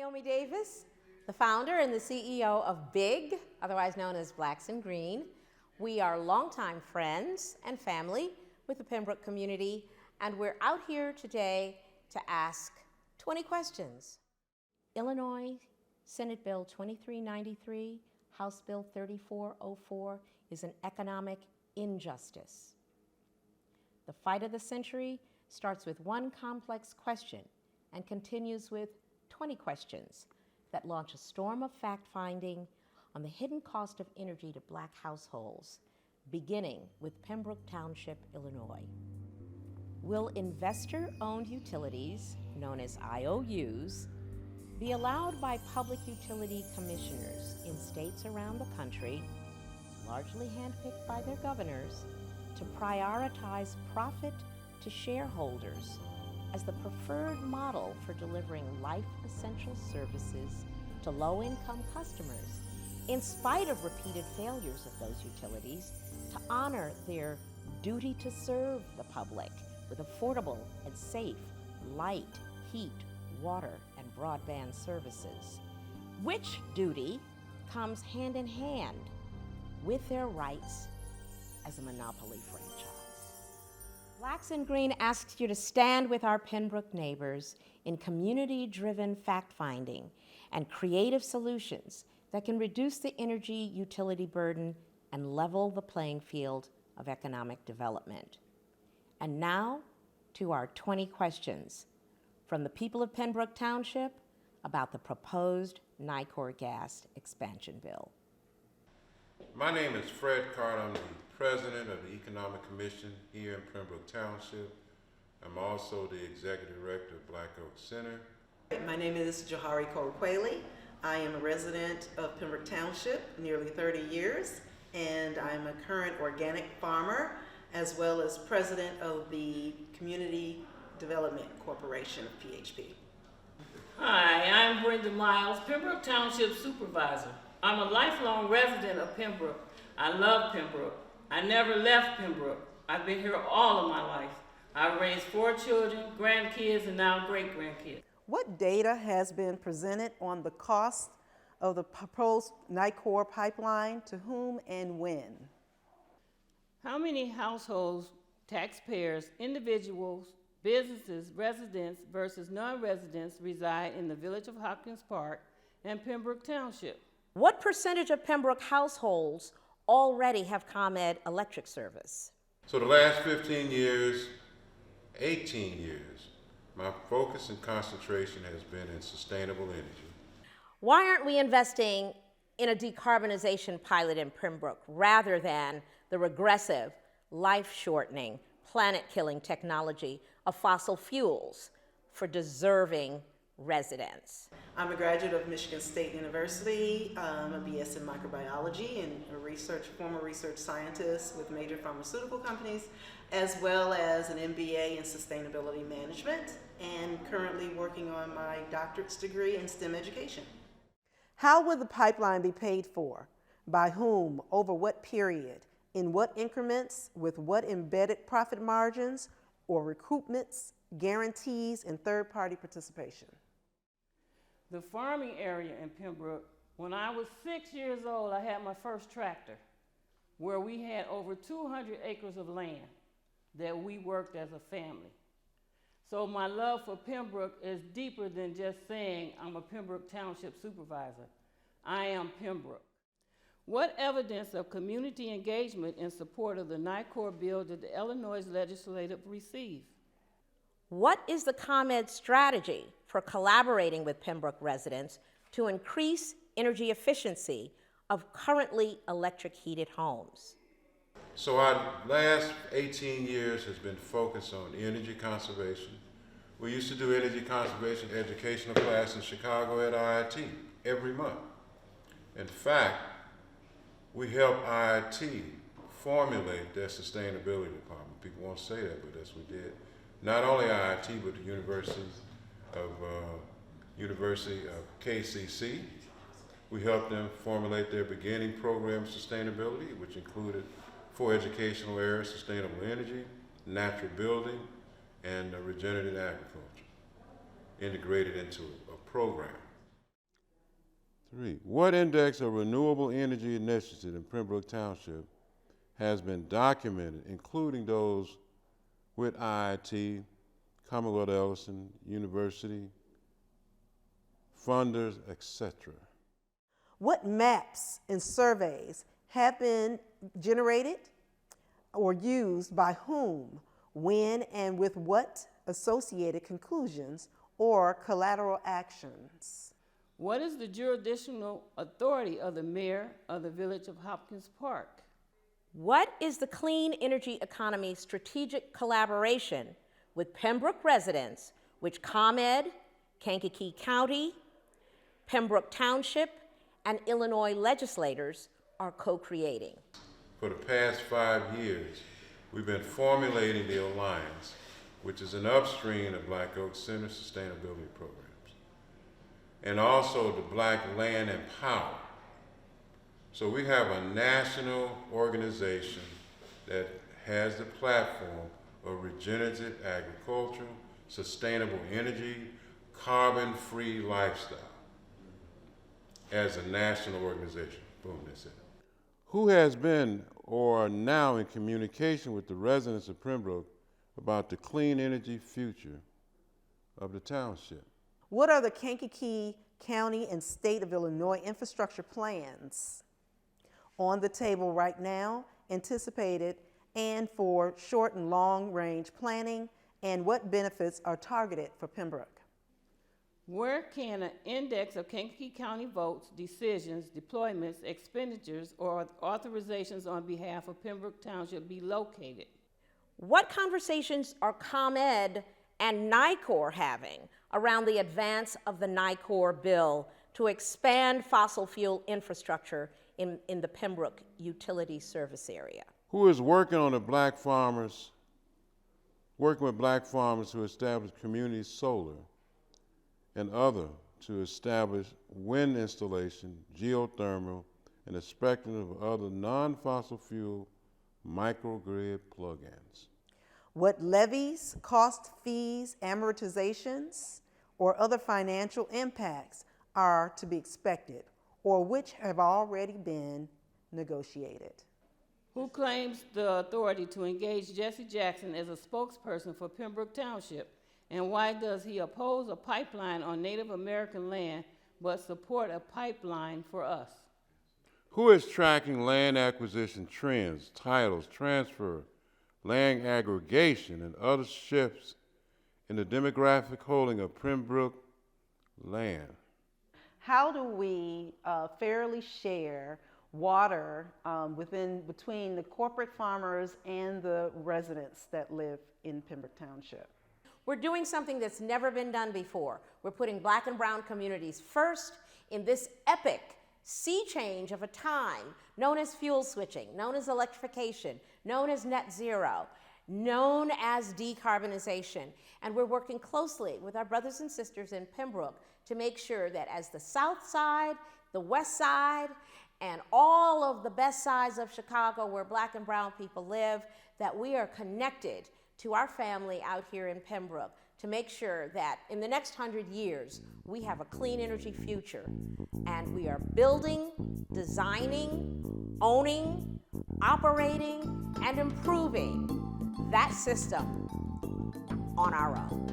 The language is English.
Naomi Davis, the founder and the CEO of BIG, otherwise known as Blacks in Green. We are longtime friends and family with the Pembroke community, and we're out here today to ask 20 questions. Illinois Senate Bill 2393, House Bill 3404 is an economic injustice. The fight of the century starts with one complex question and continues with 20 questions that launch a storm of fact-finding on the hidden cost of energy to Black households, beginning with Pembroke Township, Illinois. Will investor-owned utilities, known as IOUs, be allowed by public utility commissioners in states around the country, largely handpicked by their governors, to prioritize profit to shareholders as the preferred model for delivering life-essential services to low-income customers, in spite of repeated failures of those utilities to honor their duty to serve the public with affordable and safe light, heat, water, and broadband services, which duty comes hand in hand with their rights as a monopoly franchise. Blacks in Green asks you to stand with our Pembroke neighbors in community-driven fact-finding and creative solutions that can reduce the energy utility burden and level the playing field of economic development. And now to our 20 questions from the people of Pembroke Township about the proposed Nicor gas expansion bill. My name is Fred Carter. I'm the president of the Economic Commission here in Pembroke Township. I'm also the executive director of Black Oak Center. My name is Johari Korukweli. I am a resident of Pembroke Township nearly 30 years, and I'm a current organic farmer as well as president of the Community Development Corporation of PHP. Hi, I'm Brenda Miles, Pembroke Township Supervisor. I'm a lifelong resident of Pembroke. I love Pembroke. I never left Pembroke. I've been here all of my life. I've raised 4 children, grandkids, and now great-grandkids. What data has been presented on the cost of the proposed Nicor pipeline, to whom and when? How many households, taxpayers, individuals, businesses, residents versus non-residents reside in the village of Hopkins Park and Pembroke Township? What percentage of Pembroke households already have ComEd electric service? So the last 15 years, 18 years, my focus and concentration has been in sustainable energy. Why aren't we investing in a decarbonization pilot in Pembroke rather than the regressive, life-shortening, planet-killing technology of fossil fuels for deserving residents? I'm a graduate of Michigan State University. I'm a BS in microbiology and a former research scientist with major pharmaceutical companies, as well as an MBA in sustainability management, and currently working on my doctorate's degree in STEM education. How will the pipeline be paid for? By whom? Over what period? In what increments? With what embedded profit margins or recoupments, guarantees, and third-party participation? The farming area in Pembroke, when I was 6 years old, I had my first tractor where we had over 200 acres of land that we worked as a family. So my love for Pembroke is deeper than just saying I'm a Pembroke Township supervisor. I am Pembroke. What evidence of community engagement in support of the Nicor bill did the Illinois legislature receive? What is the ComEd strategy for collaborating with Pembroke residents to increase energy efficiency of currently electric heated homes? So our last 18 years has been focused on energy conservation. We used to do energy conservation educational class in Chicago at IIT every month. In fact, we helped IIT formulate their sustainability department. People won't say that, but that's what we did. Not only IIT, but the University of KCC. We helped them formulate their beginning program of sustainability, which included 4 educational areas: sustainable energy, natural building, and regenerative agriculture, integrated into a program. 3. What index of renewable energy initiative in Pembroke Township has been documented, including those with IIT, Commonwealth Edison University, funders, etc.? What maps and surveys have been generated or used by whom, when, and with what associated conclusions or collateral actions? What is the jurisdictional authority of the mayor of the village of Hopkins Park? What is the clean energy economy strategic collaboration with Pembroke residents, which ComEd, Kankakee County, Pembroke Township, and Illinois legislators are co-creating? For the past 5 years, we've been formulating the Alliance, which is an upstream of Black Oak Center sustainability programs, and also the Black Land and Power. So we have a national organization that has the platform of regenerative agriculture, sustainable energy, carbon-free lifestyle as a national organization. Boom, that's it. Who has been or are now in communication with the residents of Pembroke about the clean energy future of the township? What are the Kankakee County and State of Illinois infrastructure plans on the table right now, anticipated, and for short and long range planning, and what benefits are targeted for Pembroke? Where can an index of Kankakee County votes, decisions, deployments, expenditures, or authorizations on behalf of Pembroke Township be located? What conversations are ComEd and Nicor having around the advance of the Nicor bill to expand fossil fuel infrastructure in the Pembroke utility service area? Who is working with black farmers to establish community solar and other to establish wind installation, geothermal, and a spectrum of other non-fossil fuel microgrid plugins? What levies, cost, fees, amortizations, or other financial impacts are to be expected, or which have already been negotiated? Who claims the authority to engage Jesse Jackson as a spokesperson for Pembroke Township, and why does he oppose a pipeline on Native American land but support a pipeline for us? Who is tracking land acquisition trends, titles, transfer, land aggregation, and other shifts in the demographic holding of Pembroke land? How do we fairly share water between the corporate farmers and the residents that live in Pembroke Township? We're doing something that's never been done before. We're putting Black and brown communities first in this epic sea change of a time known as fuel switching, known as electrification, known as net zero, known as decarbonization. And we're working closely with our brothers and sisters in Pembroke to make sure that as the South Side, the West Side, and all of the best sides of Chicago where Black and brown people live, that we are connected to our family out here in Pembroke to make sure that in the next 100 years, we have a clean energy future. And we are building, designing, owning, operating, and improving that system on our own.